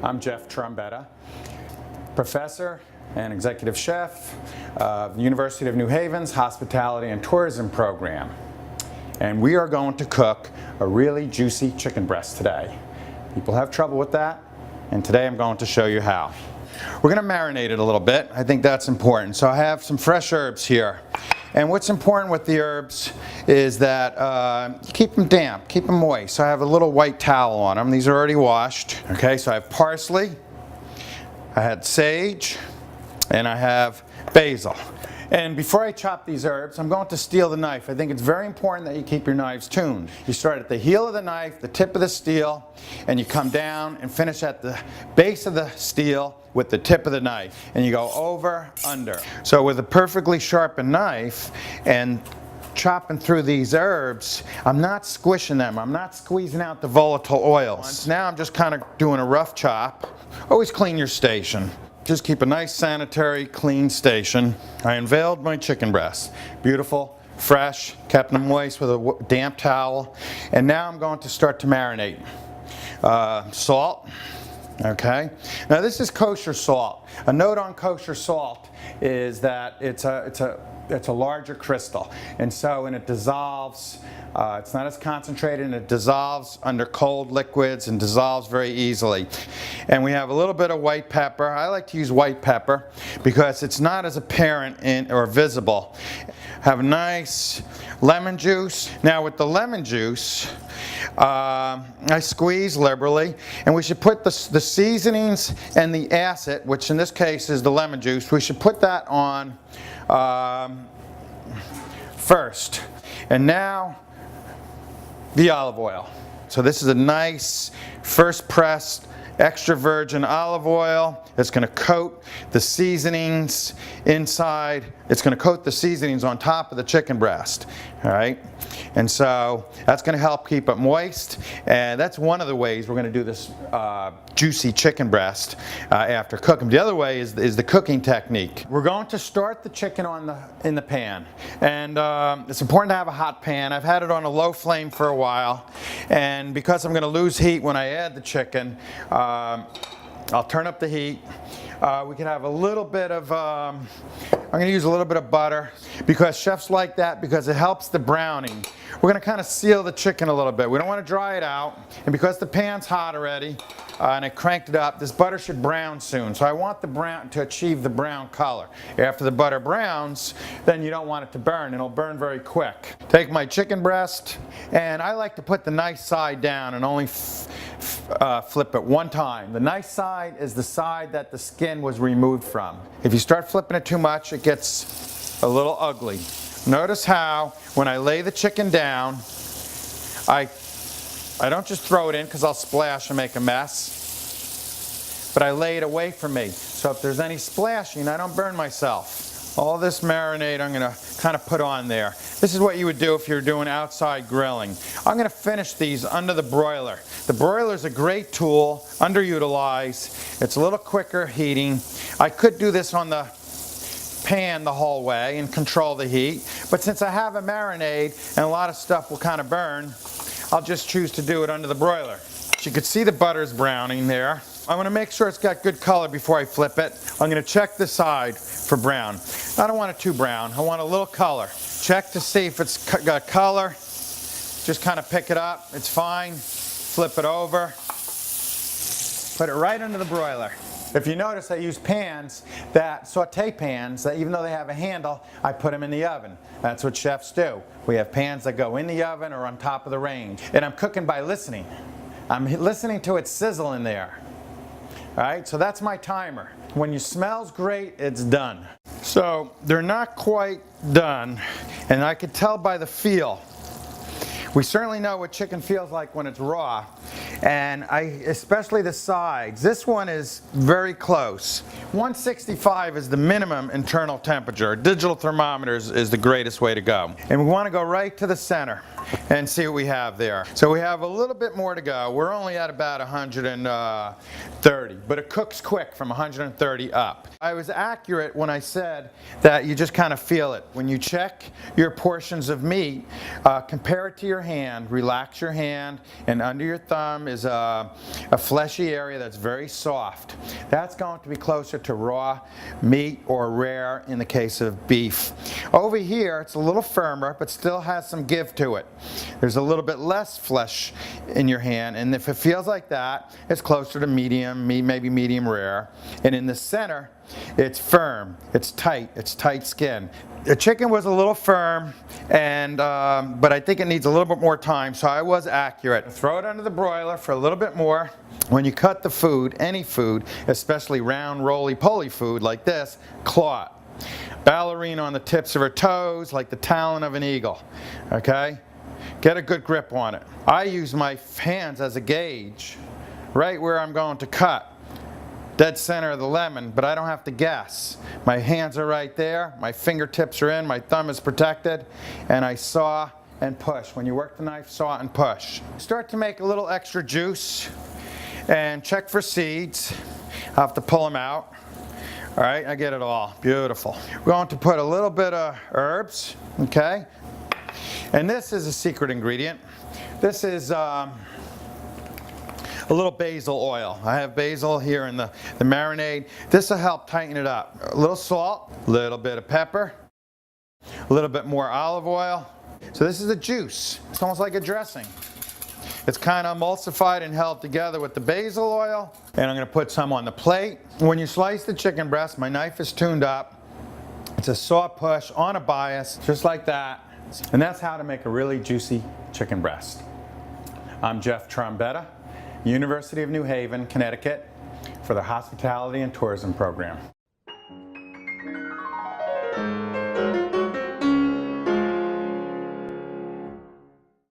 I'm Jeff Trombetta, professor and executive chef of the University of New Haven's Hospitality and Tourism program. And we are going to cook a really juicy chicken breast today. People have trouble with that, and today I'm going to show you how. We're going to marinate it a little bit. I think that's important. So I have some fresh herbs here. And what's important with the herbs is that you keep them damp, keep them moist. So I have a little white towel on them. These are already washed. Okay, so I have parsley, I had sage, and I have basil. And before I chop these herbs, I'm going to steel the knife. I think it's very important that you keep your knives tuned. You start at the heel of the knife, the tip of the steel, and you come down and finish at the base of the steel with the tip of the knife. And you go over, under. So with a perfectly sharpened knife and chopping through these herbs, I'm not squishing them. I'm not squeezing out the volatile oils. Now I'm just kind of doing a rough chop. Always clean your station. Just keep a nice sanitary, clean station. I unveiled my chicken breast. Beautiful, fresh, kept them moist with a damp towel. And now I'm going to start to marinate. Salt, okay. Now this is kosher salt. A note on kosher salt is that it's a larger crystal, and so when it dissolves, it's not as concentrated, and it dissolves under cold liquids and dissolves very easily. And we have a little bit of white pepper. I like to use white pepper because it's not as apparent or visible. Have nice lemon juice. Now with the lemon juice, I squeeze liberally, and we should put the seasonings and the acid, which in this case is the lemon juice, we should put that on first. And now the olive oil. So this is a nice first pressed extra virgin olive oil. It's going to coat the seasonings inside. It's going to coat the seasonings on top of the chicken breast. All right, and so that's going to help keep it moist, and that's one of the ways we're going to do this juicy chicken breast after cooking. The other way is the cooking technique. We're going to start the chicken in the pan, and it's important to have a hot pan. I've had it on a low flame for a while, and because I'm going to lose heat when I add the chicken, I'll turn up the heat. We can have a little bit of, I'm going to use a little bit of butter because chefs like that because it helps the browning. We're going to kind of seal the chicken a little bit. We don't want to dry it out, and because the pan's hot already and I cranked it up, this butter should brown soon. So I want the brown to achieve the brown color. After the butter browns, then you don't want it to burn. It'll burn very quick. Take my chicken breast, and I like to put the nice side down and only flip it one time. The nice side is the side that the skin was removed from. If you start flipping it too much, it gets a little ugly. Notice how when I lay the chicken down, I don't just throw it in because I'll splash and make a mess, but I lay it away from me. So if there's any splashing, I don't burn myself. All this marinade I'm going to kind of put on there. This is what you would do if you're doing outside grilling. I'm going to finish these under the broiler. The broiler is a great tool, underutilized. It's a little quicker heating. I could do this on the pan the whole way and control the heat, but since I have a marinade and a lot of stuff will kind of burn, I'll just choose to do it under the broiler. You can see the butter's browning there. I want to make sure it's got good color before I flip it. I'm going to check the side for brown. I don't want it too brown. I want a little color. Check to see if it's got color. Just kind of pick it up. It's fine. Flip it over. Put it right under the broiler. If you notice, I use pans, saute pans, that even though they have a handle, I put them in the oven. That's what chefs do. We have pans that go in the oven or on top of the range. And I'm cooking by listening. I'm listening to it sizzle in there. All right, so that's my timer. When it smells great, it's done. So they're not quite done, and I could tell by the feel. We certainly know what chicken feels like when it's raw, and especially the sides. This one is very close. 165 is the minimum internal temperature. Digital thermometers is the greatest way to go. And we want to go right to the center. and see what we have there. So we have a little bit more to go. We're only at about 130, but it cooks quick from 130 up. I was accurate when I said that you just kind of feel it. When you check your portions of meat, compare it to your hand, relax your hand, and under your thumb is a fleshy area that's very soft. That's going to be closer to raw meat or rare in the case of beef. Over here, it's a little firmer, but still has some give to it. There's a little bit less flesh in your hand, and if it feels like that, it's closer to medium, maybe medium rare. And in the center, it's firm, it's tight skin. The chicken was a little firm, and but I think it needs a little bit more time, so I was accurate. Throw it under the broiler for a little bit more. When you cut the food, any food, especially round, roly-poly food like this, claw it. Ballerina on the tips of her toes like the talon of an eagle, okay? Get a good grip on it. I use my hands as a gauge, right where I'm going to cut. Dead center of the lemon, but I don't have to guess. My hands are right there, my fingertips are in, my thumb is protected, and I saw and push. When you work the knife, saw and push. Start to make a little extra juice and check for seeds. I'll have to pull them out. All right, I get it all. Beautiful. We're going to put a little bit of herbs, okay? And this is a secret ingredient. This is a little basil oil. I have basil here in the marinade. This will help tighten it up. A little salt, a little bit of pepper, a little bit more olive oil. So this is a juice. It's almost like a dressing. It's kind of emulsified and held together with the basil oil. And I'm going to put some on the plate. When you slice the chicken breast, my knife is tuned up. It's a saw push on a bias, just like that. And that's how to make a really juicy chicken breast. I'm Jeff Trombetta, University of New Haven, Connecticut, for the Hospitality and Tourism program.